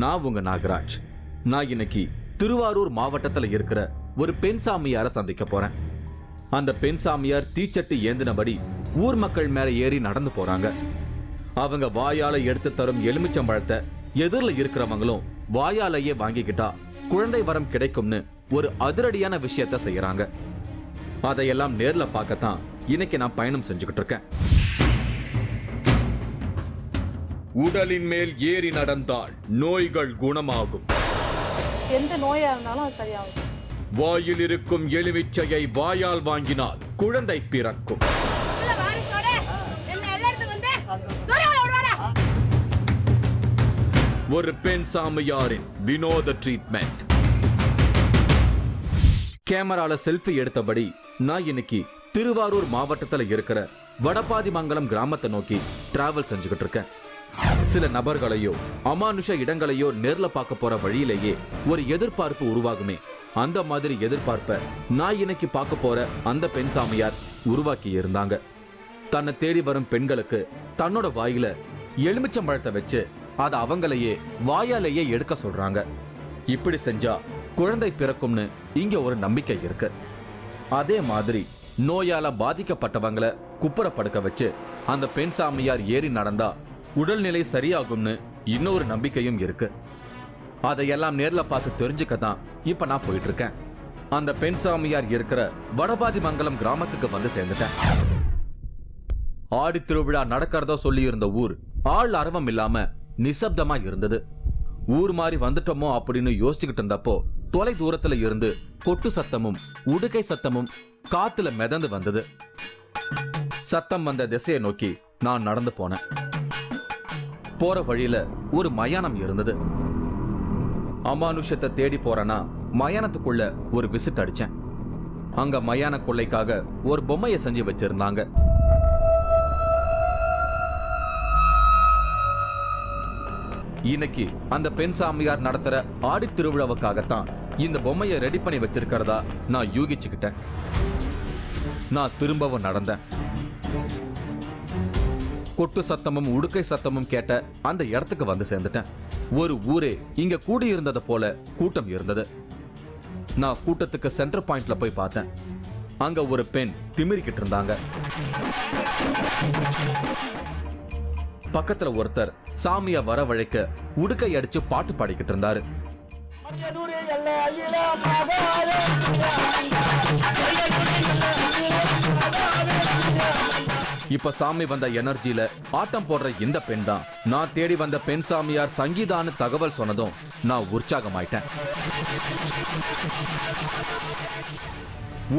நான் உங்க நாகராஜ். நான் இன்னைக்கு திருவாரூர் மாவட்டத்துல இருக்கிற ஒரு பெண் சாமியார சந்திக்க போறேன். அந்த பெண் சாமியார் தீச்சட்டி ஏந்தினபடி ஊர் மக்கள் மேல ஏறி நடந்து போறாங்க. அவங்க வாயால எடுத்து தரும் எலுமிச்சம்பழத்தை எதிரில் இருக்கிறவங்களும் வாயாலேயே வாங்கிக்கிட்டா குழந்தை வரம் கிடைக்கும்னு ஒரு அதிரடியான விஷயத்த செய்யறாங்க. அதையெல்லாம் நேர்ல பார்க்கத்தான் இன்னைக்கு நான் பயணம் செஞ்சுக்கிட்டு இருக்கேன். உடலின் மேல் ஏறி நடந்தால் நோய்கள் குணமாகும். எந்த நோயா இருந்தாலும் அது சரியாகும். வாயில் இருக்கும் எலுமிச்சையை வாயால் வாங்கினால் குழந்தை பிறக்கும். ஒரு பெண் சாமியாரின் வினோத ட்ரீட்மெண்ட். கேமரால செல்ஃபி எடுத்தபடி நான் இன்னைக்கு திருவாரூர் மாவட்டத்துல இருக்கிற வடபாதிமங்கலம் கிராமத்தை நோக்கி டிராவல் செஞ்சுக்கிட்டு இருக்கேன். சில நபர்களையோ அமானுஷ இடங்களையோ நேர்ல பார்க்க போற வழியிலேயே ஒரு எதிர்பார்ப்பு உருவாகுமே, அந்த மாதிரி எதிர்பார்ப்ப நான் இன்னைக்கு பார்க்க போற அந்த பெண் சாமியார் உருவாக்கி இருந்தாங்க. தன்னை தேடி வரும் பெண்களுக்கு தன்னோட வாயில எலுமிச்சம்பழத்தை வச்சு அதை அவங்களையே வாயாலேயே எடுக்க சொல்றாங்க. இப்படி செஞ்சா குழந்தை பிறக்கும்னு இங்க ஒரு நம்பிக்கை இருக்கு. அதே மாதிரி நோயால பாதிக்கப்பட்டவங்களை குப்புற படுக்க வச்சு அந்த பெண் சாமியார் ஏறி நடந்தா உடல்நிலை சரியாகும்னு இன்னொரு நம்பிக்கையும் இருக்கு. அதையெல்லாம் நேர்ல பார்த்து தெரிஞ்சுக்கத்தான் இப்ப நான் போயிட்டு இருக்கேன். அந்த பெண் சாமியார் இருக்கிற வடபாதிமங்கலம் கிராமத்துக்கு வந்து சேர்ந்துட்டேன். ஆடி திருவிழா நடக்கிறதா சொல்லி இருந்த ஊர் ஆள் அரவம் இல்லாம நிசப்தமா இருந்தது. ஊர் மாதிரி வந்துட்டோமோ அப்படின்னு யோசிச்சுக்கிட்டு இருந்தப்போ தொலை தூரத்துல இருந்து கொட்டு சத்தமும் உடுக்கை சத்தமும் காத்துல மிதந்து வந்தது. சத்தம் வந்த திசையை நோக்கி நான் நடந்து போனேன். போற வழியில ஒரு மயானம் இருந்தது. அமானுஷத்தை தேடி போறேன்னா மயானத்துக்குள்ள ஒரு விசிட் அடிச்சேன். அங்க மயான கொள்ளைக்காக ஒரு பொம்மையை செஞ்சு வச்சிருந்தாங்க. இன்னைக்கு அந்த பெண் சாமியார் நடத்துற ஆடி திருவிழாவுக்காகத்தான் இந்த பொம்மையை ரெடி பண்ணி வச்சிருக்கிறதா நான் யூகிச்சுக்கிட்டேன். நான் திரும்பவும் நடந்தேன். கொட்டு சத்தமும் உடுக்கை சத்தமும் கேட்ட அந்த இடத்துக்கு வந்து சேர்ந்துட்டேன். ஒரு ஊரே இங்க கூடியிருந்தது போல கூட்டம் இருந்தது. நான் கூட்டத்துக்கு சென்டர் பாயிண்ட்ல போய் பார்த்தேன். அங்க ஒரு பெண் திமிரிக்கிட்டு இருந்தாங்க. பக்கத்துல ஒருத்தர் சாமிய வரவழைக்க உடுக்கை அடிச்சு பாட்டு பாடிக்கிட்டு இருந்தாரு. இப்ப சாமி வந்த எனர்ஜியில ஆட்டம் போடுற இந்த பெண் தான் நான் தேடி வந்த பெண் சாமியார் சங்கீதான்னு தகவல் சொன்னதும் நான் உற்சாகமாயிட்டேன்.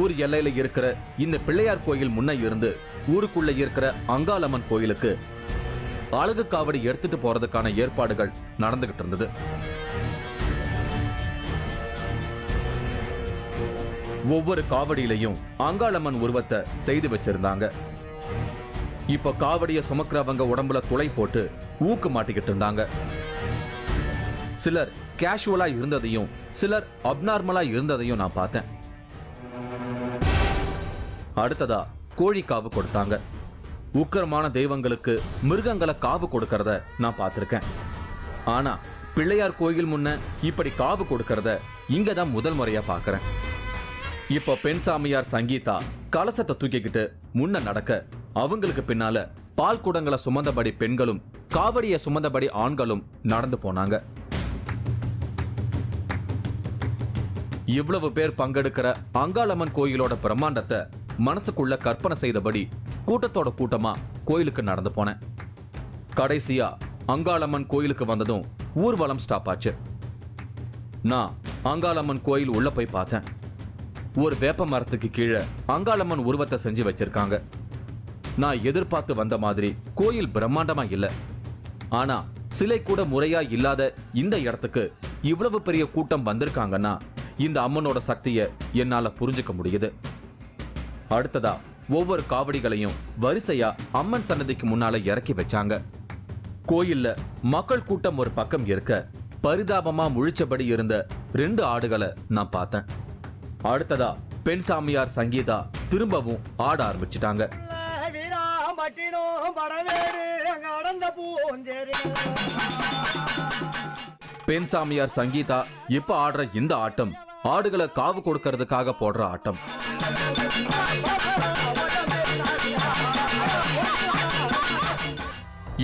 ஊர் எல்லையில இருக்கிற இந்த பிள்ளையார் கோயில் முன்ன இருந்து ஊருக்குள்ள இருக்கிற அங்காளம்மன் கோயிலுக்கு அழகு காவடி எடுத்துட்டு போறதுக்கான ஏற்பாடுகள் நடந்துகிட்டு இருந்தது. ஒவ்வொரு காவடியிலையும் அங்காளம்மன் உருவத்தை செய்து வச்சிருந்தாங்க. இப்ப காவடிய சுமக்கிறவங்க உடம்புல துளை போட்டு ஊக்கு மாட்டிக்கிட்டு இருந்தாங்க. சிலர் கேஷுவலா இருந்ததையும் சிலர் அப்நார்மலா இருந்ததையும் நான் பார்த்தேன். அடுத்ததா கோழி காவு கொடுத்தாங்க. உக்கிரமான தெய்வங்களுக்கு மிருகங்களை காவு கொடுக்கறத நான் பார்த்திருக்கேன். ஆனா பிள்ளையார் கோயில் முன்ன இப்படி காவு கொடுக்கறத இங்கதான் முதல் முறையா பார்க்கறேன். இப்ப பெண் சாமியார் சங்கீதா கலசத்தை தூக்கிக்கிட்டு முன்ன நடக்க, அவங்களுக்கு பின்னால பால் குடங்களை சுமந்தபடி பெண்களும் காவடியை சுமந்தபடி ஆண்களும் நடந்து போனாங்க. இவ்வளவு பேர் பங்கெடுக்கிற அங்காளம்மன் கோயிலோட பிரம்மாண்டத்தை மனசுக்குள்ள கற்பனை செய்தபடி கூட்டத்தோட கூட்டமா கோயிலுக்கு நடந்து போனேன். கடைசியா அங்காளம்மன் கோயிலுக்கு வந்ததும் ஊர்வலம் ஸ்டாப் ஆச்சு. நான் அங்காளம்மன் கோயில் உள்ள போய் பார்த்தேன். ஒரு வேப்ப மரத்துக்கு கீழே அங்காளம்மன் உருவத்தை செஞ்சு வச்சிருக்காங்க. நான் எதிர்பார்த்து வந்த மாதிரி கோயில் பிரம்மாண்டமா இல்ல. ஆனா சிலை கூட முறையா இல்லாத இந்த இடத்துக்கு இவ்வளவு பெரிய கூட்டம் வந்திருக்காங்கன்னா இந்த அம்மனோட சக்தியை என்னால புரிஞ்சுக்க முடியுது. அடுத்ததா ஒவ்வொரு காவடிகளையும் வரிசையா அம்மன் சன்னதிக்கு முன்னால இறக்கி வச்சாங்க. கோயில்ல மக்கள் கூட்டம் ஒரு பக்கம் இருக்க, பரிதாபமா முழிச்சபடி இருந்த 2 ஆடுகளை நான் பார்த்தேன். அடுத்ததா பெண் சாமியார் சங்கீதா திரும்பவும் ஆட ஆரம்பிச்சிட்டாங்க. பெண் சாமியார் சங்கீதா இப்ப ஆடுற இந்த ஆட்டம் ஆடுகளை காவு கொடுக்கறதுக்காக போடுற ஆட்டம்.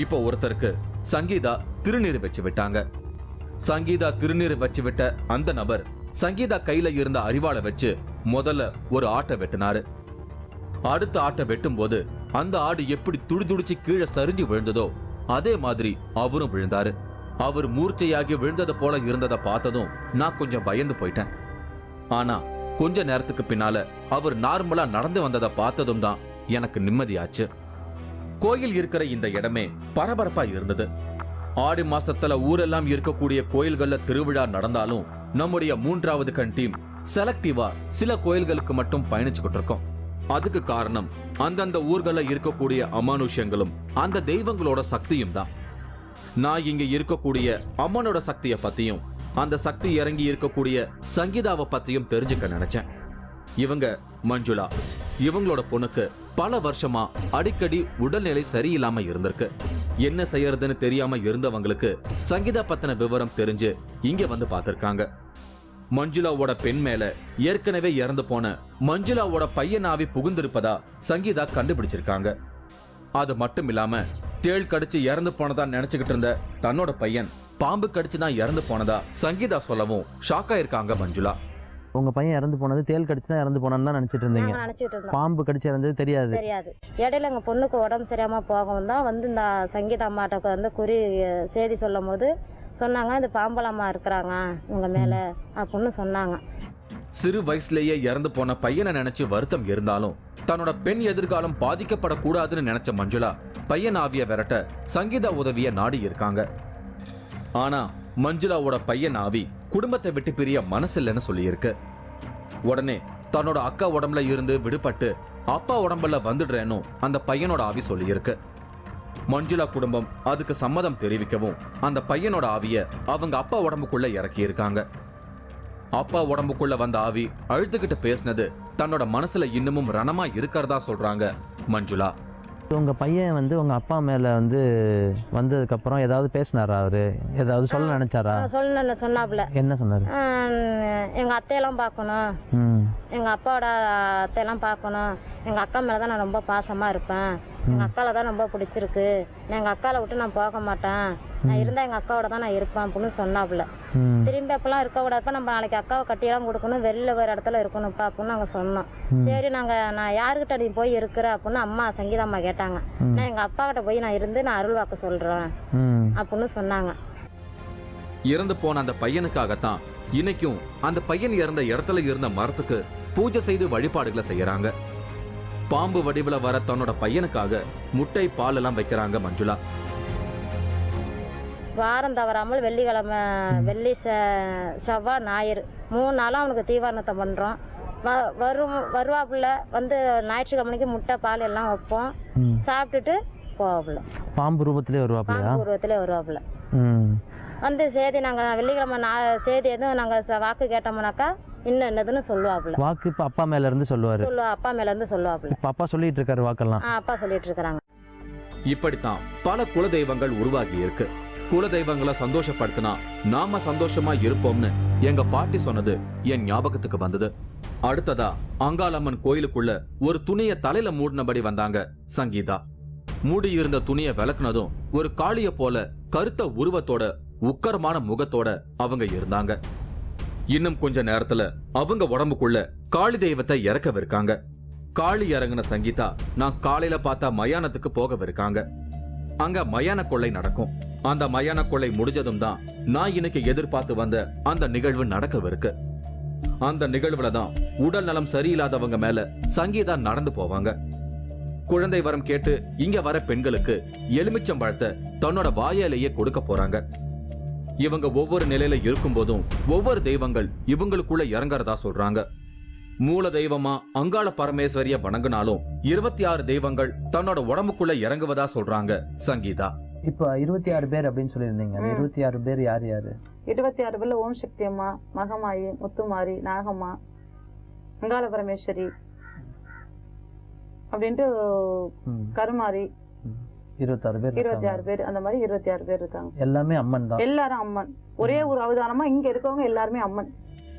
இப்போ ஒருத்தருக்கு சங்கீதா திருநீர் வச்சு விட்டாங்க. சங்கீதா திருநீர் வச்சு விட்ட அந்த நபர் சங்கீதா கையில இருந்த அரிவாளை வச்சு முதல்ல ஒரு ஆட்டை வெட்டினாரு. அடுத்த ஆட்டை வெட்டும் போது அந்த ஆடு எப்படி துடிதுடிச்சு கீழே சரிஞ்சு விழுந்ததோ அதே மாதிரி அவரும் விழுந்தாரு. அவர் மூர்ச்சையாகி விழுந்தது போல இருந்ததை பார்த்ததும் நான் கொஞ்சம் பயந்து போயிட்டேன். ஆனா கொஞ்ச நேரத்துக்கு பின்னால அவர் நார்மலா நடந்து வந்ததை பார்த்ததும் தான் எனக்கு நிம்மதியாச்சு. கோயில் இருக்கிற இந்த இடமே பரபரப்பா இருந்தது. ஆடி மாசத்துல ஊரெல்லாம் இருக்கக்கூடிய கோயில்கள்ல திருவிழா நடந்தாலும் நம்முடைய 3வது கண் டீம் செலக்டிவா சில கோயில்களுக்கு மட்டும் பயணிச்சுக்கிட்டு இருக்கோம். அதுக்கு காரணம் அந்தந்த ஊர்கள்ல இருக்கக்கூடிய அமானுஷ்யங்களும் அந்த தெய்வங்களோட சக்தியும் தான். நான் இங்க இருக்கக்கூடிய அம்மனோட சக்தியை பத்தியும் அந்த சக்தி இறங்கி இருக்கக்கூடிய சங்கீதாவை பத்தியும் தெரிஞ்சுக்க நினைச்சேன். இவங்க மஞ்சுளா. இவங்களோட பொண்ணுக்கு பல வருஷமா அடிக்கடி உடல்நிலை சரியில்லாம இருந்திருக்கு. என்ன செய்யறதுன்னு தெரியாம இருந்தவங்களுக்கு சங்கீதா பத்தின விவரம் தெரிஞ்சு இங்க வந்து பார்த்திருக்காங்க. மஞ்சுளாவோட பெண் மேல ஏற்கனவே இறந்து போன மஞ்சுளாவோட பையனாவி புகுந்திருப்பதா சங்கீதா கண்டுபிடிச்சிருக்காங்க. அது மட்டும் இல்லாம தேள் கடிச்சு இறந்து போனதா நினைச்சுக்கிட்டு இருந்த தன்னோட பையன் பாம்பு கடிச்சுதான் இறந்து போனதா சங்கீதா சொல்லவும் ஷாக் ஆயிருக்காங்க மஞ்சுளா. உங்க பையன் இறந்து போனது தேல் கடிச்சு தான் இறந்து போனான்னு தான் நினைச்சிட்டு இருந்தீங்க? பாம்பு கடிச்சு இறந்தது தெரியாது. இடையில எங்க பொண்ணுக்கு உடம்பு சரியாம போகவும் தான் வந்து இந்த சங்கீதா அம்மாட்ட வந்து குறி செய்தி சொல்லும் போது சொன்னாங்க, இந்த பாம்பலம்மா இருக்கிறாங்க உங்க மேல அப்படின்னு சொன்னாங்க. சிறு வயசுலேயே இறந்து போன பையனை நினைச்சு வருத்தம் இருந்தாலும் தன்னோட பெண் எதிர்காலம் பாதிக்கப்படக்கூடாதுன்னு நினைச்ச மஞ்சுளா பையன் ஆவிய விரட்ட சங்கீதா உதவிய நாடி இருக்காங்க. ஆனா மஞ்சுளாவோட பையன் ஆவி குடும்பத்தை விட்டு பிரிய மனசில்லைன்னு சொல்லியிருக்கு. உடனே தன்னோட அக்கா உடம்புல இருந்து விடுபட்டு அப்பா உடம்புல வந்துடுறேன்னு அந்த பையனோட ஆவி சொல்லியிருக்கு. மஞ்சுளா குடும்பம் அதுக்கு சம்மதம் தெரிவிக்கவும் அந்த பையனோட ஆவிய அவங்க அப்பா உடம்புக்குள்ள இறக்கி இருக்காங்க. அப்பா உடம்புக்குள்ள வந்த ஆவி அழுதுகிட்டு பேசினது தன்னோட மனசுல இன்னமும் ரணமா இருக்கிறதா சொல்றாங்க மஞ்சுளா. உங்க பையன் வந்து உங்க அப்பா மேல வந்து வந்ததுக்கு அப்புறம் ஏதாவது பேசினாரா? அவரு ஏதாவது சொல்ல நினைச்சாரா? சொன்னாப்ல. என்ன சொன்னாரு? எங்க அத்தையெல்லாம் பார்க்கணும், எங்க அப்பாவோட அத்தையெல்லாம் பார்க்கணும், எங்க அக்கா மேலதான் நான் ரொம்ப பாசமா இருப்பேன், எங்க அக்கால தான் ரொம்ப பிடிச்சிருக்கு, நான் எங்க அக்கால விட்டு நான் போக மாட்டேன், நான் இருந்தா எங்க அக்காவோட தான் நான் இருப்பேன் அப்படின்னு சொன்னாப்புல. திரும்பி அப்பெல்லாம் இருக்க கூடாதுப்பா, நம்ம நாளைக்கு அக்காவை கட்டியெல்லாம் கொடுக்கணும், வெளில வேற இடத்துல இருக்கணும்ப்பா அப்படின்னு நாங்க சொன்னோம். சரி நான் யாருக்கிட்ட நீ போய் இருக்கிற அப்படின்னு அம்மா சங்கீதா அம்மா கேட்டாங்க. நான் எங்க அப்பா கிட்ட போய் நான் இருந்து நான் அருள் வாக்கு சொல்றேன் அப்படின்னு சொன்னாங்க. இறந்து போன அந்த பையனுக்காகத்தான் இன்னைக்கும் அந்த பையன் இறந்த இடத்துல இருந்த மரத்துக்கு பூஜை செய்து வழிபாடுகளை செய்யறாங்க. பாம்பு வடிவுல வர தன்னோட பையனுக்காக முட்டை பால் எல்லாம் வைக்கிறாங்க மஞ்சுளா. வாரம் தவறாமல் வெள்ளிக்கிழமை, வெள்ளி, செவ்வாய், ஞாயிறு 3 நாளும் அவனுக்கு தீவாரணத்தை பண்றோம். வருவாப்புல வந்து ஞாயிற்றுக்கிழமைக்கு முட்டை பால் எல்லாம் வைப்போம், சாப்பிட்டுட்டு போவாப்புல. பாம்பு ரூபத்திலே வருவாப்புல. வந்து சேதி நாங்க வெள்ளிக்கிழமை சேதி எதுவும் நாங்க வாக்கு கேட்டோம்னாக்கா இன்னும் என்னதுன்னு சொல்லுவாப்புல. வாக்கு இப்ப அப்பா மேல இருந்து சொல்லுவாரு. அப்பா மேல இருந்து சொல்லுவாப்புல. அப்பா சொல்லிட்டு இருக்காரு வாக்கெல்லாம். அப்பா சொல்லிட்டு இருக்காங்க. இப்படித்தான் பல குலதெய்வங்கள் உருவாகி இருக்கு. குலதெய்வங்களை சந்தோஷப்படுத்தினா நாம சந்தோஷமா இருப்போம்னு எங்க பாட்டி சொன்னது என் ஞாபகத்துக்கு வந்தது. அடுத்ததா அங்காளம்மன் கோயிலுக்குள்ள ஒரு துணிய தலையில மூடினபடி வந்தாங்க சங்கீதா. மூடி இருந்த துணிய விளக்குனதும் ஒரு காளிய போல கருத்த உருவத்தோட உக்கரமான முகத்தோட அவங்க இருந்தாங்க. இன்னும் கொஞ்ச நேரத்துல அவங்க உடம்புக்குள்ள காளி தெய்வத்தை இறக்கவிருக்காங்க. காளி இறங்கின சங்கீதா நான் காலையில பார்த்தா மயானத்துக்கு போகவிருக்காங்க. அங்க மயான கொள்ளை நடக்கும். அந்த மயான கொள்ளை முடிஞ்சதும் தான் நான் இன்னைக்கு எதிர்பார்த்து வந்த அந்த நிகழ்வு நடக்கவிருக்கு. அந்த நிகழ்வுல தான் உடல் நலம் சரியில்லாதவங்க மேல சங்கீதா நடந்து போவாங்க. குழந்தை வரம் கேட்டு இங்க வர பெண்களுக்கு எலுமிச்சம்பழத்தை தன்னோட வாயாலேயே கொடுக்க போறாங்க. இவங்க ஒவ்வொரு நிலையில இருக்கும் போதும் ஒவ்வொரு தெய்வங்கள் இவங்களுக்குள்ள இறங்கறதா சொல்றாங்க. மூல தெய்வமா அங்காள பரமேஸ்வரிய வணங்கினாலும் 26 தெய்வங்கள் தன்னோட உடம்புக்குள்ள இறங்குவதா சொல்றாங்க சங்கீதா. இப்ப 26 பேர் அப்படின்னு சொல்லியிருந்தீங்க. 26 பேர் யார் யாரு? 26 பேர்ல ஓம் சக்தி அம்மா, மகமாயி, முத்துமாரி, நாகம்மா, அங்காள பரமேஸ்வரி அப்படின்ட்டு கருமாரி 26 பேர் அந்த மாதிரி 26 பேர் இருக்காங்க. எல்லாமே அம்மன் தான். எல்லாரும் அம்மன். ஒரே ஒரு அவதானமா இங்க இருக்கவங்க எல்லாருமே அம்மன்.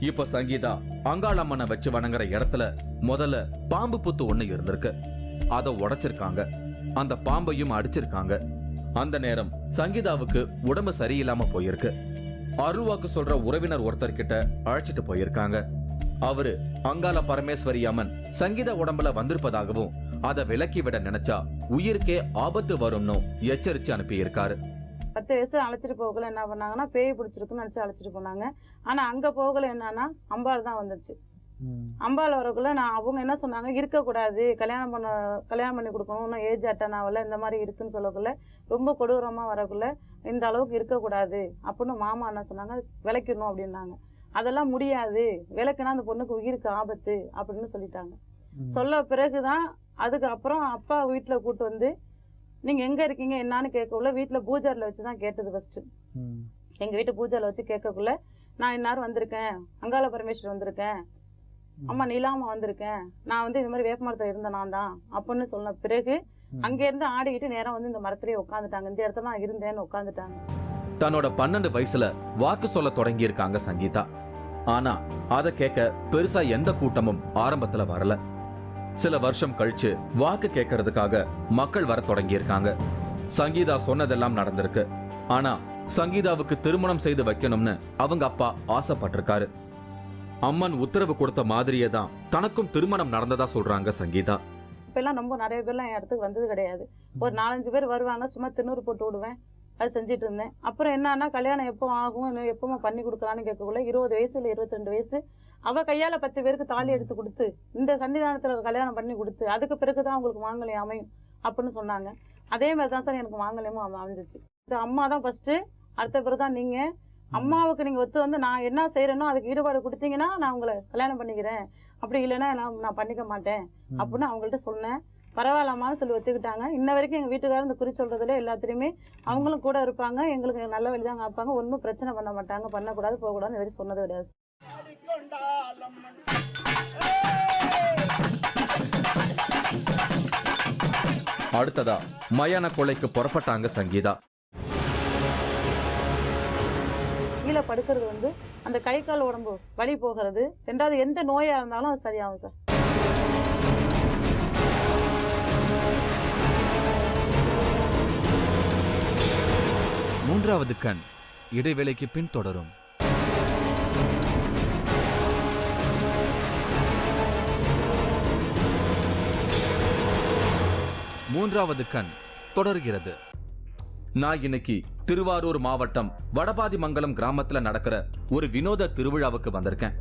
இப்ப சங்கீதா அங்காளம்மனை வச்சு வணங்குற இடத்துல முதல்ல பாம்பு புத்து ஒண்ணு இருந்திருக்கு. அதை உடைச்சிருக்காங்க. அந்த பாம்பையும் அடிச்சிருக்காங்க. அந்த நேரம் சங்கீதாவுக்கு உடம்பு சரியில்லாம போயிருக்கு. அருள்வாக்கு சொல்ற உறவினர் ஒருத்தர் கிட்ட அழைச்சிட்டு போயிருக்காங்க. அவரு அங்காள பரமேஸ்வரி அம்மன் சங்கீதா உடம்புல வந்திருப்பதாகவும் அதை விலக்கி விட நினைச்சா உயிருக்கே ஆபத்து வரும்னு எச்சரிச்சு அனுப்பி இருக்காரு. 10 வயசு அழைச்சிட்டு போகல என்ன பண்ணாங்கன்னா பேய் பிடிச்சிருக்குன்னு நினைச்சு அழைச்சிட்டு போனாங்க. ஆனா அங்க போகல, என்னன்னா அம்பாள் தான் வந்துச்சு. அம்பாள் வரக்குள்ள அவங்க என்ன சொன்னாங்க, இருக்கக்கூடாது, கல்யாணம் பண்ணி கொடுக்கணும், இன்னும் ஏஜ் அட்டன் ஆகல, இந்த மாதிரி இருக்குன்னு சொல்லக்குள்ள ரொம்ப கொடூரமா வரக்குள்ள இந்த அளவுக்கு இருக்கக்கூடாது அப்படின்னு மாமா என்ன சொன்னாங்க, விளக்கிடணும் அப்படின்னாங்க. அதெல்லாம் முடியாது, விளக்குனா அந்த பொண்ணுக்கு உயிருக்கு ஆபத்து அப்படின்னு சொல்லிட்டாங்க. சொல்ல பிறகுதான் அதுக்கு அப்புறம் அப்பா வீட்டுல கூட்டு வந்து நீங்க எங்க இருக்கீங்க என்னன்னு கேட்கக்குள்ள வீட்டுல பூஜாரில வச்சுதான் கேட்டது. ஃபர்ஸ்ட் எங்க வீட்டு பூஜாரில வச்சு கேட்கக்குள்ள நான் இன்னாரும் வந்திருக்கேன், அங்காள பரமேஸ்வரர் வந்திருக்கேன், அம்மா நீலாமா வந்திருக்கேன், நான் வந்து இந்த மாதிரி வேப்பமரத்துல இருந்த நான் தான் அப்படின்னு சொன்ன பிறகு அங்க இருந்து ஆடிக்கிட்டு நேரம் வந்து இந்த மரத்திலேயே உட்காந்துட்டாங்க. இந்த இடத்துல நான் இருந்தேன்னு உட்காந்துட்டாங்க. தன்னோட 12 வயசுல வாக்கு சொல்ல தொடங்கி இருக்காங்க சங்கீதா. ஆனா அத கேட்க பெருசா எந்த கூட்டமும் ஆரம்பத்துல வரல. சில வருஷம் கழிச்சு வாக்கு கேட்கறதுக்காக மக்கள் வர தொடங்கி இருக்காங்க. சங்கீதா சொன்னதெல்லாம் நடந்திருக்கு. ஆனா சங்கீதாவுக்கு திருமணம் செய்து வைக்கணும்னு அவங்க அப்பா ஆசைப்பட்டிருக்காரு. அம்மன் உத்தரவு கொடுத்த மாதிரியே தான் தனக்கும் திருமணம் நடந்ததா சொல்றாங்க சங்கீதா. இப்ப எல்லாம் ரொம்ப நிறைய பேர்லாம் என் இடத்துக்கு வந்தது கிடையாது. ஒரு 4-5 பேர் வருவாங்க, சும்மா திண்ணூறு போட்டு விடுவேன், அது செஞ்சுட்டு இருந்தேன். அப்புறம் என்னன்னா கல்யாணம் எப்போ ஆகும், எப்பவுமே பண்ணி கொடுக்கலான்னு கேட்கக்குள்ள 20 வயசு இல்ல 22 வயசு அவ கையால 10 பேருக்கு தாலி எடுத்து கொடுத்து இந்த சன்னிதானத்துல கல்யாணம் பண்ணி கொடுத்து அதுக்கு பிறகுதான் அவங்களுக்கு மாங்கல்யம் அமையும் அப்படின்னு சொன்னாங்க. அதே மாதிரிதான் சார் எனக்கு மாங்கல்யமும் அமைஞ்சிச்சு. இந்த அம்மா தான் ஃபர்ஸ்ட், அடுத்த பிறகுதான் நீங்க. அம்மாவுக்கு நீங்க ஒத்து வந்து நான் என்ன செய்யறேனோ அதுக்கு ஈடுபாடு கொடுத்தீங்கன்னா நான் உங்களை கல்யாணம் பண்ணிக்கிறேன், அப்படி இல்லைன்னா நான் பண்ணிக்க மாட்டேன் அப்படின்னு அவங்கள்ட்ட சொன்னேன். பரவாயில்லம்மான்னு சொல்லி ஒத்துக்கிட்டாங்க. இன்ன வரைக்கும் எங்க வீட்டுக்காரர் இந்த குறி சொல்றதுல எல்லாத்துலயுமே அவங்களும் கூட இருப்பாங்க, எங்களுக்கு நல்ல வழிதான் காப்பாங்க, ஒன்றும் பிரச்சனை பண்ண மாட்டாங்க, பண்ணக்கூடாது போகக்கூடாதுன்னு வரைக்கும் சொன்னது கிடையாது. அடுத்ததா மயான கொலைக்கு புறப்பட்டாங்க சங்கீதா. கீழே படுக்கிறது வந்து அந்த கை கால் உடம்பு வலி போகிறது. 2வது எந்த நோயா இருந்தாலும் அது சரியாகும் சார். மூன்றாவது கண் இடைவேளைக்கு பின் தொடரும். மூன்றாவது கண் தொடர்கிறது. நான் இன்னைக்கு திருவாரூர் மாவட்டம் வடபாதிமங்கலம் கிராமத்துல நடக்கிற ஒரு வினோத திருவிழாவுக்கு வந்திருக்கேன்.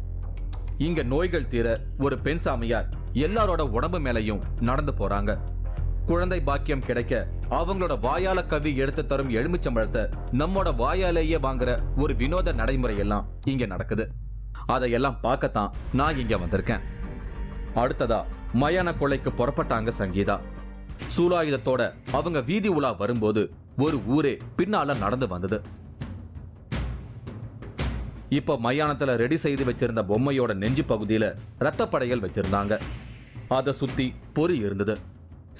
இங்க நோய்கள் தீர ஒரு பெண் சாமியார் எல்லாரோட உடம்பு மேலையும் நடந்து போறாங்க. குழந்தை பாக்கியம் கிடைக்க அவங்களோட வாயால கவி எடுத்து தரும் எலுமிச்சம்பழத்தை நம்மோட வாயாலேயே வாங்குற ஒரு வினோத நடைமுறை எல்லாம் இங்க நடக்குது. அதையெல்லாம் பார்க்கத்தான் நான் இங்க வந்திருக்கேன். அடுத்ததா மயான கொலைக்கு புறப்பட்டாங்க சங்கீதா. சூலாயுதத்தோட அவங்க வீதி உலா வரும்போது ஒரு ஊரே பின்னால நடந்து வந்தது. இப்ப மயானத்துல ரெடி செய்து வச்சிருந்த பொம்மையோட நெஞ்சு பகுதியில ரத்தப்படையல் வச்சிருந்தாங்க. அத சுத்தி பொறி இருந்தது.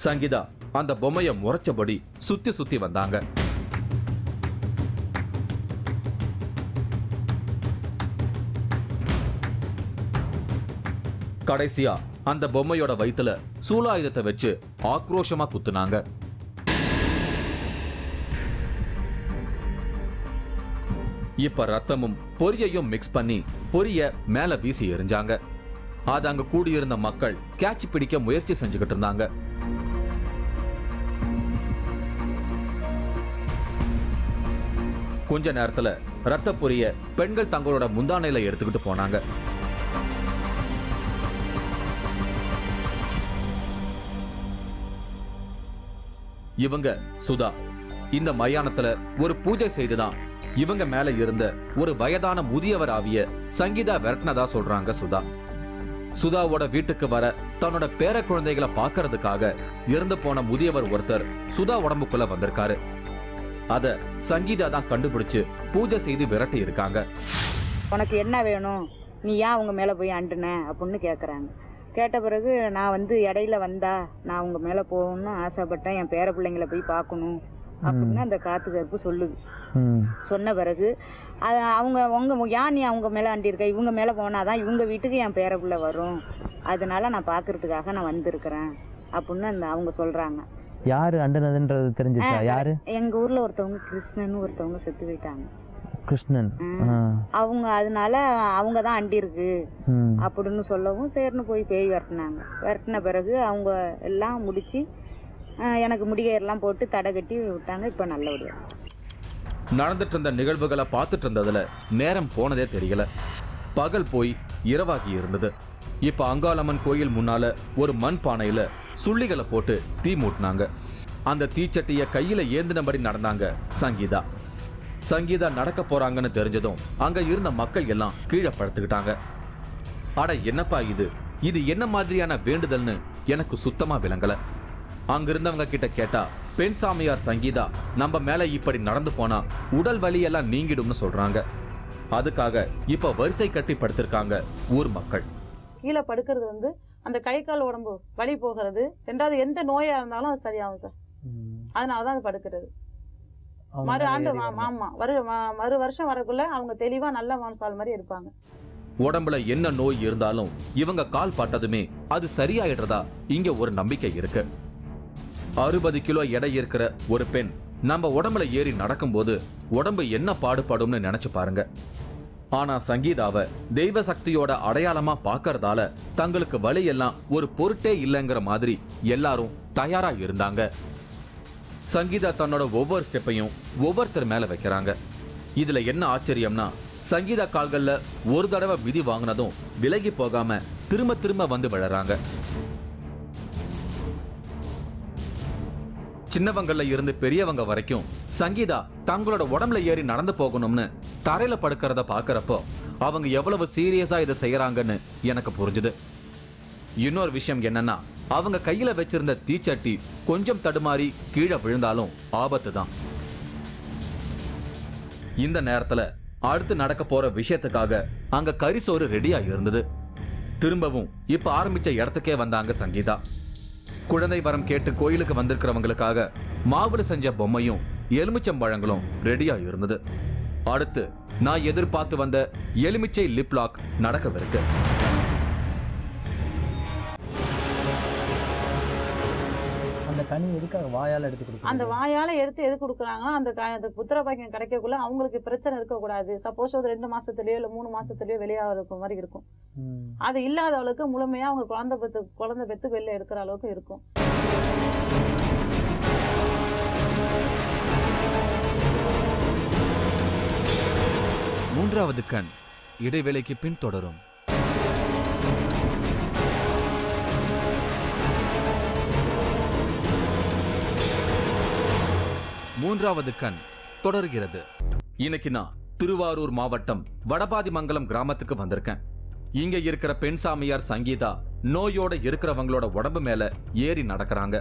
சங்கீதா அந்த பொம்மைய முறைச்சபடி சுத்தி சுத்தி வந்தாங்க. கடைசியா அந்த பொம்மையோட வயித்துல சூலாயுதத்தை வச்சு ஆக்ரோஷமா குத்துனாங்க. இப்ப ரத்தமும் பொரியையும் மிக்ஸ் பண்ணி பொரிய மேல வீசி எறிஞ்சாங்க. அது அங்க கூடியிருந்த மக்கள் கேட்ச் பிடிக்க முயற்சி செஞ்சுக்கிட்டு இருந்தாங்க. கொஞ்ச நேரத்துல ரத்த பொரிய பெண்கள் தங்களோட முந்தானையில எடுத்துக்கிட்டு போனாங்க. இவங்க சுதா. இந்த மயானத்துல ஒரு பூஜை செய்துதான் இவங்க மேல இருந்த ஒரு வயதான முதியவர் ஆவிய சங்கீதா விரட்டினதா சொல்றாங்க சுதா. சுதாவோட வீட்டுக்கு வர தன்னோட பேர குழந்தைகளை பாக்குறதுக்காக இறந்து போன முதியவர் ஒருத்தர் சுதா உடம்புக்குள்ள வந்திருக்காரு. அத சங்கீதா தான் கண்டுபிடிச்சு பூஜை செய்து விரட்டி இருக்காங்க. உனக்கு என்ன வேணும், நீ ஏன் அவங்க மேல போய் அண்டுன அப்படின்னு கேக்குறாங்க. கேட்ட பிறகு நான் வந்து இடையில வந்தா நான் உங்க மேல போகணும்னு ஆசைப்பட்டேன், என் பேர பிள்ளைங்களை போய் பார்க்கணும் அப்படின்னு அந்த காத்து கருப்பு சொல்லுது. சொன்ன பிறகு அது ஏன் நீ அவங்க மேலே அண்டிருக்க, இவங்க மேலே போனாதான் இவங்க வீட்டுக்கு என் பேரப்புள்ள வரும், அதனால நான் பார்க்கறதுக்காக நான் வந்திருக்கிறேன் அப்படின்னு அவங்க சொல்கிறாங்க. யாரு அண்டனதுன்றது தெரிஞ்சுச்சா? யாரு? எங்கள் ஊரில் ஒருத்தவங்க கிருஷ்ணன் ஒருத்தவங்க செத்து போயிட்டாங்க. கிருஷ்ணன். அவங்க அதனால அவங்க தான் அண்டிருக்கு அப்படின்னு சொல்லவும் சரின்னு போய் பேய் விரட்டின பிறகு அவங்க எல்லாம் முடிச்சு எனக்கு முடிகையெல்லாம் போட்டு தடை கட்டி விட்டாங்க. இப்போ நல்லபடியா நடந்துட்டு இருந்த நிகழ்வுகளை பார்த்துட்டு இருந்ததுல நேரம் போனதே தெரியல. பகல் போய் இரவாகி இருந்தது. இப்ப அங்காளம்மன் கோயில் முன்னால ஒரு மண் பானையில சுள்ளிகளை போட்டு தீ மூட்டினாங்க. அந்த தீச்சட்டிய கையில ஏந்தினபடி நடந்தாங்க சங்கீதா. சங்கீதா நடக்க போறாங்கன்னு தெரிஞ்சதும் அங்க இருந்த மக்கள் எல்லாம் கீழே படுத்துக்கிட்டாங்க. அட என்னப்பா இது என்ன மாதிரியான வேண்டுதல்னு எனக்கு சுத்தமா விளங்கல. அங்க இருந்தவங்க கிட்ட கேட்டா பெண் சாமியார் சங்கீதா நம்ம மேல இப்படி நடந்து போனா உடல் வலி எல்லாம் நீங்கிடும்னு சொல்றாங்க. அதுக்காக இப்ப வரிசை கட்டி படுத்திருக்காங்க ஊர் மக்கள். கீழே படுக்கிறது அந்த கை கால் உடம்பு வலி போகிறது, ரெண்டாவது எந்த நோயா இருந்தாலும் அது சரியாகும் சார். அதனாலதான் அது படுக்கிறது. மறு ஆண்டு ஆமா மறு வருஷம் வரக்குள்ள அவங்க தெளிவா நல்ல மனசால் மாதிரி இருப்பாங்க. உடம்புல என்ன நோய் இருந்தாலும் இவங்க கால் பட்டதுமே அது சரியாயிடுறதா இங்க ஒரு நம்பிக்கை இருக்கு. 60 கிலோ எடை இருக்கிற ஒரு பெண் நம்ம உடம்புல ஏறி நடக்கும்போது உடம்பு என்ன பாடுபடும்னு நினைச்சு பாருங்க. ஆனா சங்கீதாவை தெய்வ சக்தியோட அடையாளமா பார்க்கறதால தங்களுக்கு வலி எல்லாம் ஒரு பொருட்டே இல்லைங்கிற மாதிரி எல்லாரும் தயாரா இருந்தாங்க. சங்கீதா தன்னோட ஒவ்வொரு ஸ்டெப்பையும் ஒவ்வொருத்தர் மேல வைக்கிறாங்க. இதுல என்ன ஆச்சரியம்னா சங்கீதா கால்கள்ல ஒரு தடவை விதி வாங்கினதும் விலகி போகாம திரும்ப திரும்ப வந்து விழறாங்க. சின்னவங்கள்ல இருந்து பெரியவங்க வரைக்கும் சங்கீதா தங்களோட உடம்புல ஏறி நடந்து போகணும்னு தரையில படுக்கிறத பாக்குறப்போ அவங்க எவ்வளவு சீரியஸா இதை செய்யறாங்கன்னு எனக்கு புரிஞ்சுது. இன்னொரு விஷயம் என்னன்னா அவங்க கையில வச்சிருந்த தீச்சட்டி கொஞ்சம் தடுமாறி கீழே விழுந்தாலும் ஆபத்து தான். இந்த நேரத்துல அடுத்து நடக்க போற விஷயத்துக்காக அங்க கரிசோறு ரெடியா இருந்தது. திரும்பவும் இப்ப ஆரம்பிச்ச இடத்துக்கே வந்தாங்க சங்கீதா. குழந்தை வரம் கேட்டு கோயிலுக்கு வந்திருக்கிறவங்களுக்காக மாவுல செஞ்ச பொம்மையும் எலுமிச்சம்பழங்களும் ரெடியா இருந்தது. அடுத்து நான் எதிர்பார்த்து வந்த எலுமிச்சை லிப் லாக் நடக்கவிருக்கு. அந்த கனி எதுக்காக வாயால எடுத்து கொடுக்குறாங்க? அந்த வாயால எடுத்து எது கொடுக்குறாங்கன்னா அந்த புத்திர பாக்கியம் கிடைக்கக்குள்ள அவங்களுக்கு பிரச்சனை இருக்கக்கூடாது. சப்போஸ் ஒரு 2 மாசத்துலயோ இல்ல 3 மாசத்துலயோ வெளியாக இருக்க மாதிரி இருக்கும். அது இல்லாத அளவுக்கு முழுமையா அவங்க குழந்தை பெத்து வெளில எடுக்கிற அளவுக்கு இருக்கும். மூன்றாவது கண் இடைவேளைக்கு பின் தொடரும். மூன்றாவது கண் தொடர்கிறது. இன்னைக்கு நான் திருவாரூர் மாவட்டம் வடபாதிமங்கலம் கிராமத்துக்கு வந்திருக்கேன். இங்க இருக்கிற பெண் சாமியார் சங்கீதா நோயோட இருக்கிறவங்களோட உடம்பு மேல ஏறி நடக்கிறாங்க.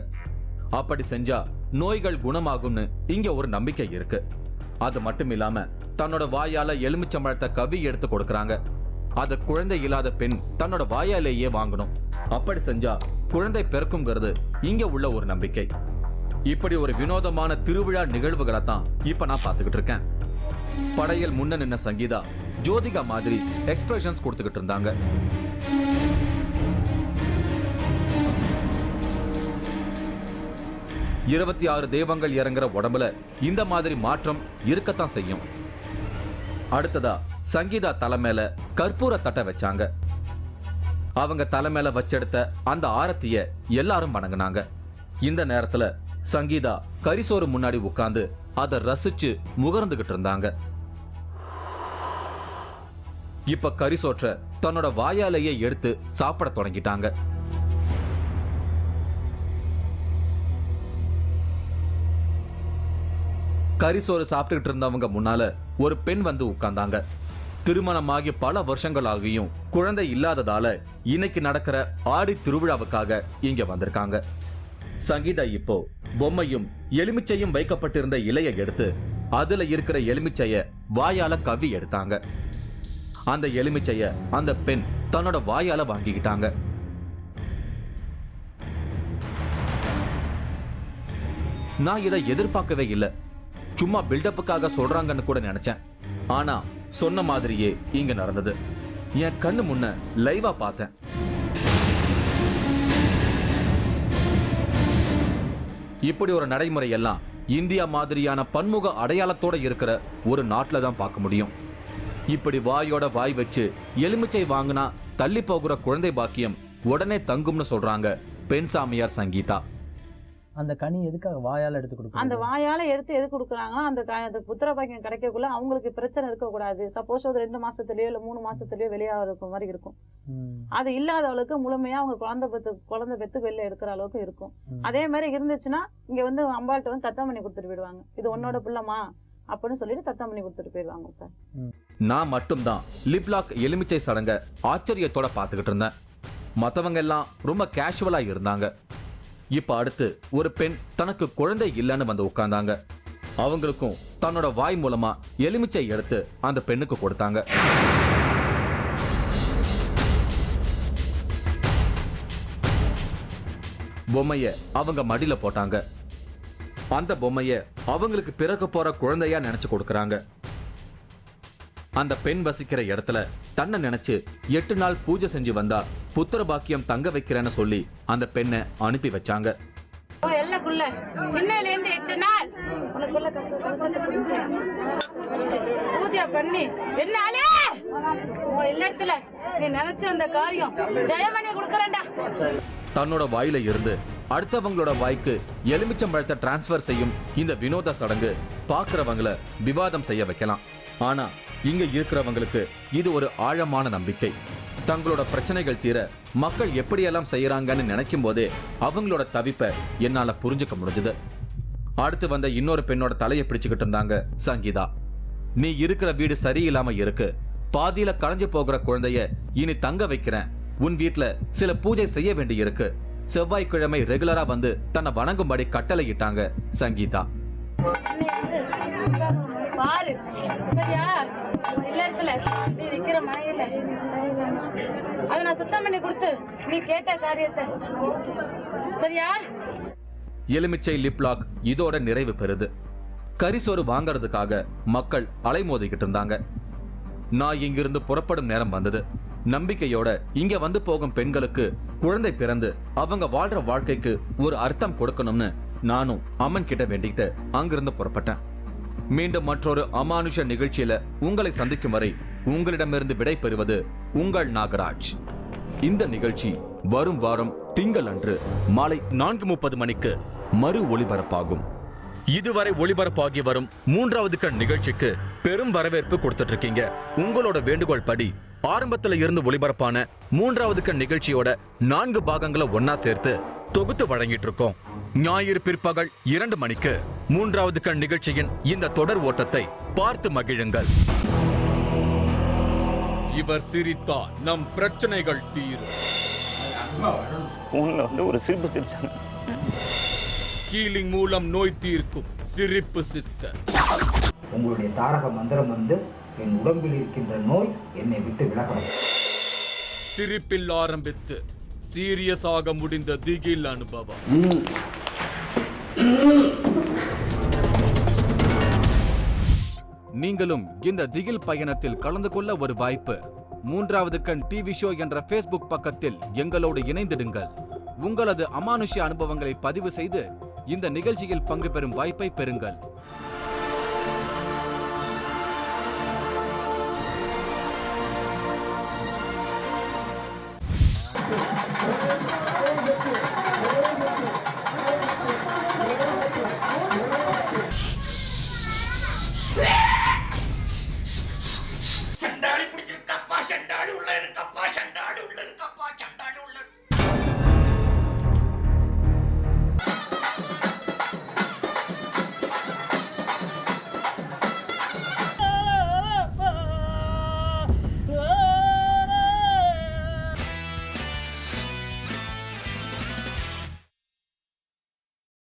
அப்படி செஞ்சா நோய்கள் குணமாகும்னு இங்க ஒரு நம்பிக்கை இருக்கு. அது மட்டும் இல்லாம தன்னோட வாயால எலுமிச்சம்பழத்தை கவி எடுத்து கொடுக்கறாங்க. அத குழந்தை இல்லாத பெண் தன்னோட வாயாலேயே வாங்கணும். அப்படி செஞ்சா குழந்தை பிறக்குங்கிறது இங்க உள்ள ஒரு நம்பிக்கை. இப்படி ஒரு வினோதமான திருவிழா நிகழ்வுகளை தான் இப்ப நான் பார்த்துக்கிட்டு இருக்கேன். படையல் முன்ன நின்ன சங்கீதா ஜோதிகா மாதிரி எக்ஸ்பிரஷன்ஸ் கொடுத்துக்கிட்டு இருந்தாங்க. இருபத்தி 6 தெய்வங்கள் இறங்குற உடம்புல இந்த மாதிரி மாற்றம் இருக்கத்தான் செய்யும். அடுத்ததா சங்கீதா தலை மேல கற்பூர தட்டை வச்சாங்க. அவங்க தலை மேல வச்செடுத்த அந்த ஆரத்திய எல்லாரும் வணங்கினாங்க. இந்த நேரத்துல சங்கீதா கரிசோறு முன்னாடி உட்கார்ந்து அதை ரசிச்சு முகர்ந்துகிட்டு இருந்தாங்க. இப்ப கரிசோற்ற தன்னோட வாயாலேயே எடுத்து சாப்பிட தொடங்கிட்டாங்க. கரிசோறு சாப்பிட்டுக்கிட்டு இருந்தவங்க முன்னால ஒரு பெண் வந்து உட்கார்ந்தாங்க. திருமணமாகி பல வருஷங்கள் ஆகியும் குழந்தை இல்லாததால இன்னைக்கு நடக்கிற ஆடி திருவிழாவுக்காக இங்க வந்திருக்காங்க. சங்கீதா இப்போ பொம்மையும் எலுமிச்சையும் வைக்கப்பட்டிருந்த இலையை எடுத்து அதுல இருக்கிற எலுமிச்சைய வாயால கவ்வி எடுத்தாங்க. அந்த எலுமிச்சைய அந்த பெண் தன்னோட வாயால வாங்கிக்கிட்டாங்க. நான் இதை எதிர்பார்க்கவே இல்லை. சும்மா பில்டப்புக்காக சொல்றாங்கன்னு கூட நினைச்சேன். ஆனா சொன்ன மாதிரியே இங்க நடந்தது. என் கண்ணு முன்ன லைவா பார்த்தேன். இப்படி ஒரு நடைமுறை எல்லாம் இந்தியா மாதிரியான பன்முக அடையாளத்தோட இருக்கிற ஒரு நாட்டில தான் பார்க்க முடியும். இப்படி வாயோட வாய் வச்சு எலுமிச்சை வாங்கினா தள்ளி போகிற குழந்தை பாக்கியம் உடனே தங்கும்னு சொல்றாங்க பெண் சாமியார் சங்கீதா. அந்த கனி எதுக்காக வாயால எடுத்து கொடுக்கும்? அந்த வாயால எடுத்து எது கொடுக்குறாங்கன்னா அந்த புத்திர பாக்கியம் கிடைக்கக்குள்ள அவங்களுக்கு பிரச்சனை இருக்கக்கூடாது. சப்போஸ் ஒரு 2 மாசத்துலயோ இல்ல 3 மாசத்துலயோ வெளியாக இருக்க மாதிரி இருக்கும். அது இல்லாதவளுக்கு முழுமையா அவங்க குழந்தை பெத்து வெளில எடுக்கிற அளவுக்கு இருக்கும். அதே மாதிரி இருந்துச்சுன்னா இங்க வந்து அம்பாள்கிட்ட வந்து தத்தம் பண்ணி கொடுத்துட்டு போயிடுவாங்க. இது உன்னோட பிள்ளைமா அப்படின்னு சொல்லிட்டு தத்தம் பண்ணி கொடுத்துட்டு போயிடுவாங்க சார். நான் மட்டும்தான் லிப்லாக் எலுமிச்சை சடங்க ஆச்சரியத்தோட பார்த்துக்கிட்டு இருந்தேன். மற்றவங்க எல்லாம் ரொம்ப கேஷுவலா இருந்தாங்க. இப்ப அடுத்து ஒரு பெண் தனக்கு குழந்தை இல்லைன்னு வந்து உட்கார்ந்தாங்க. அவங்களுக்கும் தன்னோட வாய் மூலமா எலுமிச்சை எடுத்து அந்த பெண்ணுக்கு கொடுத்தாங்க. பொம்மைய அவங்க மடியில போட்டாங்க. அந்த பொம்மைய அவங்களுக்கு பிறக்க போற குழந்தையா நினைச்சு கொடுக்கறாங்க. அந்த பெண் வசிக்கிற இடத்துல தன்னை நினைச்சு 8 நாள் பூஜை செஞ்சு வந்தா புத்திர பாக்கியம் தங்க வைக்கிறேன்னு சொல்லி அந்த பெண்ணை அனுப்பி வச்சாங்க. பூஜை பண்ணி என்னாலே இல்லத்துல நீ நினைச்ச அந்த காரியம் ஜெயமணி கொடுக்கறேன்டா. தன்னோட வாயில இருந்து அடுத்தவங்களோட வாய்க்கு எலுமிச்சம்பழத்தை டிரான்ஸ்பர் செய்யும் இந்த வினோத சடங்கு பாக்குறவங்கள விவாதம் செய்ய வைக்கலாம். ஆனா இங்க இருக்கிறவங்களுக்கு இது ஒரு ஆழமான நம்பிக்கை. தங்களோட பிரச்சனைகள் தீர மக்கள் எப்படியெல்லாம் செய்யறாங்கன்னு நினைக்கும் போதே அவங்களோட தவிப்பை என்னால புரிஞ்சுக்க முடிஞ்சது. அடுத்து வந்த இன்னொரு பெண்ணோட தலையை பிடிச்சுக்கிட்டு இருந்தாங்க சங்கீதா. நீ இருக்கிற வீடு சரியில்லாம இருக்கு, பாதியில களைஞ்சு போகிற குழந்தைய இனி தங்க வைக்கிறேன், உன் வீட்டுல சில பூஜை செய்ய வேண்டி இருக்கு, செவ்வாய்க்கிழமை ரெகுலரா வந்து தன்னை வணங்கும்படி கட்டளையிட்டாங்க சங்கீதா. பாரு சரியா, இல்லத்துல நீ நிக்கிற மனையில அதை நான் சுத்தம் பண்ணி கொடுத்து நீ கேட்ட காரியத்தை சரியா. எலுமிச்சை லிப்லாக் இதோட நிறைவு பெறுது. கரிசோறு வாங்கறதுக்காக மக்கள் அலைமோதிக்கிட்டு இருந்தாங்க. நான் இங்கிருந்து புறப்படும் நேரம் வந்தது. நம்பிக்கையோட இங்க வந்து போகும் பெண்களுக்கு குழந்தை பிறந்து அவங்க வாழ்ற வாழ்க்கைக்கு ஒரு அர்த்தம் கொடுக்கணும்னு நானும் அம்மன் கிட்ட வேண்டிக்கிட்டு அங்கிருந்து புறப்பட்டேன். மீண்டும் மற்றொரு அமானுஷ நிகழ்ச்சியில உங்களை சந்திக்கும் வரை உங்களிடமிருந்து விடை பெறுவது உங்கள் நாகராஜ். இந்த நிகழ்ச்சி வரும் வாரம் திங்கள் அன்று மாலை 4:30 மணிக்கு மறு ஒளிபரப்பாகும். இதுவரை ஒளிபரப்பாகி வரும் 3வது கண் நிகழ்ச்சிக்கு பெரும் வரவேற்பு கொடுத்துட்டு இருக்கீங்க. உங்களோட வேண்டுகோள் படி ஆரம்பத்துல இருந்து ஒளிபரப்பான 3வது கண் நிகழ்ச்சியோட 4 பாகங்களை ஒன்னா சேர்த்து தொகுத்து வழங்கிட்டு இருக்கோம். ஞாயிறு பிற்பகல் 2 மணிக்கு 3வது கண் நிகழ்ச்சியின் இந்த தொடர் ஓட்டத்தை பார்த்து மகிழுங்கள். இவர் சிரித்தால் நம் பிரச்சனைகள் தீரும். ஒரு சிரிப்பு சிரிச்சாங்க. ஹீலிங் மூலம் நோய் தீர்க்கும் சிரிப்பு சித்தர். உங்களுடைய தாரக மந்திரம் வந்து என் உடம்பில் இருக்கின்ற நோய் என்னை விட்டு விலகணும். சிரிப்பில் ஆரம்பித்து சீரியஸாக முடிந்த திகில் அனுபவம். நீங்களும் இந்த திகில் பயணத்தில் கலந்து கொள்ள ஒரு வாய்ப்பு. 3வது கண் டிவி ஷோ என்ற Facebook பக்கத்தில் எங்களோடு இணைந்திடுங்கள். உங்களது அமானுஷ்ய அனுபவங்களை பதிவு செய்து இந்த நிகழ்ச்சியில் பங்கு பெறும் வாய்ப்பை பெறுங்கள்.